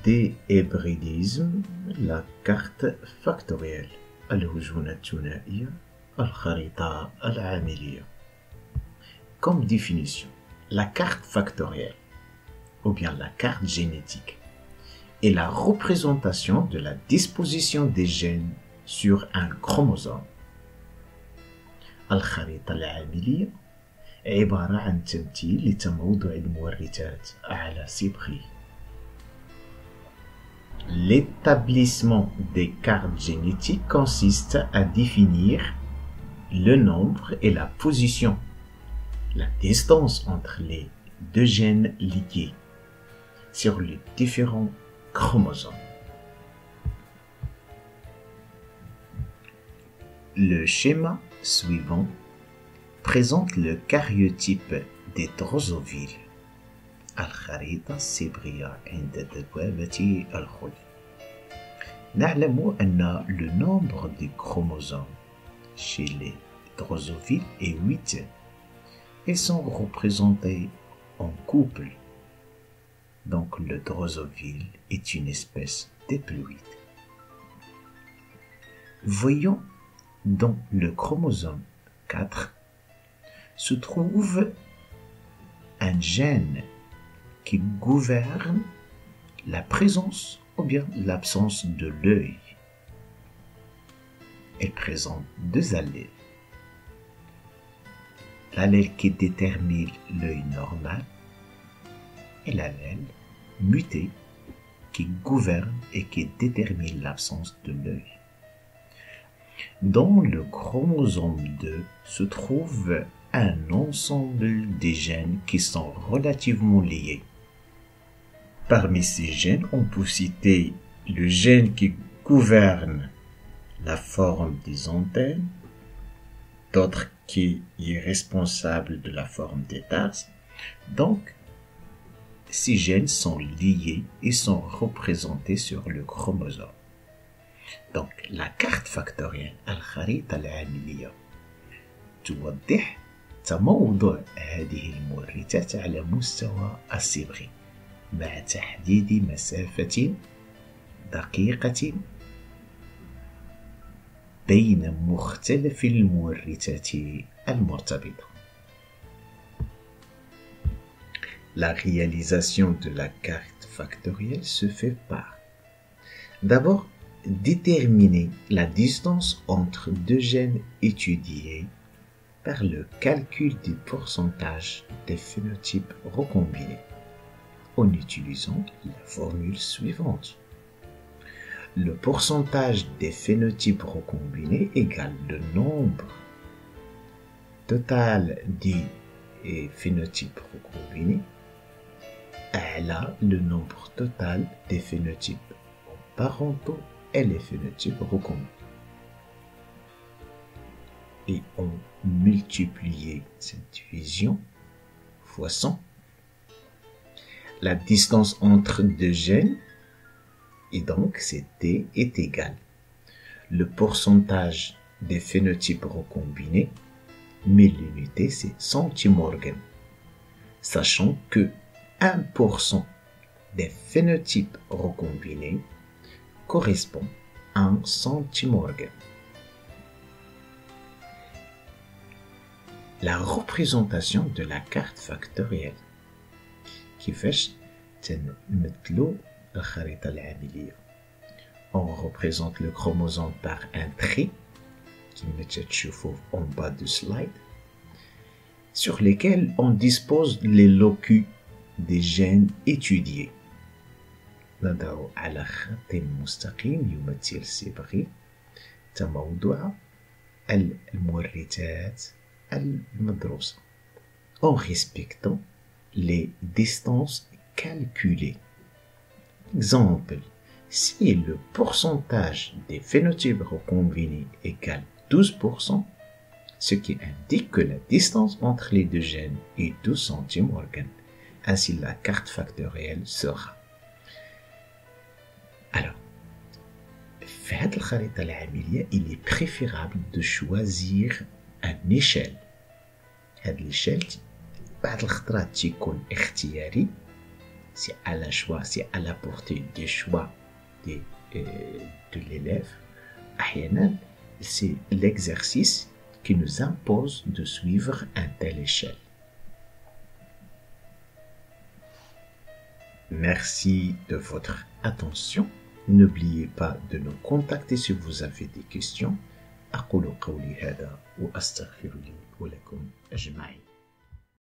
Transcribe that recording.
ديهيبريديزم لا كارت فاكتوريال الهجونة الثنائية الخريطة العاملية. Comme définition, la carte factorielle ou bien la carte génétique est la représentation de la disposition des gènes sur un chromosome. الخريطة العاملية عبارة عن تمثيل لتموضع المورثات على صبغه. L'établissement des cartes génétiques consiste à définir le nombre et la position, la distance entre les deux gènes liés sur les différents chromosomes. Le schéma suivant présente le karyotype des drosophiles. الخريطة الصبغية عند ذبابة الخل. نعلم أن le nombre des chromosomes chez les drosophiles est 8. Ils sont représentés en couple. Donc le drosophile est une espèce diploïde. Voyons dans le chromosome 4 se trouve un gène qui gouverne la présence ou bien l'absence de l'œil. Elle présente deux allèles. L'allèle qui détermine l'œil normal et l'allèle muté qui gouverne et qui détermine l'absence de l'œil. Dans le chromosome 2 se trouve un ensemble de gènes qui sont relativement liés. Parmi ces gènes, on peut citer le gène qui gouverne la forme des antennes, d'autres qui est responsable de la forme des tarses. Donc, ces gènes sont liés et sont représentés sur le chromosome. Donc, la carte factorielle الخريطة العاملية توضح تموضع هذه المورثات على مستوى الصبغي مع تحديد مسافة دقيقة بين مختلف المورثات المرتبطة. La réalisation de la carte factorielle se fait par d'abord déterminer la distance entre deux gènes étudiés par le calcul du pourcentage des phénotypes recombinés en utilisant la formule suivante. Le pourcentage des phénotypes recombinés égale le nombre total des phénotypes recombinés à le nombre total des phénotypes parentaux et les phénotypes recombinés. Et on multipliait cette division fois 100. La distance entre deux gènes, et donc T est égal le pourcentage des phénotypes recombinés, mais l'unité c'est centimorgan, sachant que 1% des phénotypes recombinés correspond à 1 centimorgan. La représentation de la carte factorielle كيفاش تنمثلو الخريطة العاملية. On représente le chromosome par un trait كما تشوفوا en bas du slide sur lesquels on dispose les locus des gènes étudiés. نضع على خط مستقيم يمثل صبغي تموضع المورثات المدروسة en respectant les distances calculées. Exemple, si le pourcentage des phénotypes recombinés égale 12%, ce qui indique que la distance entre les deux gènes est 12 centimorgan. Ainsi, la carte factorielle sera. Alors, في هذه الخريطة العاملية, il est préférable de choisir une échelle. هذه l'échelle بعض الخطرات تيكون اختياري c'est à la choix, c'est à la portée des choix de l'élève. أحيانا, c'est l'exercice qui nous impose de suivre une telle échelle. Merci de votre attention. N'oubliez pas de nous contacter si vous avez des questions. أقول قولي هذا وأستغفر لي ولكم أجمعين.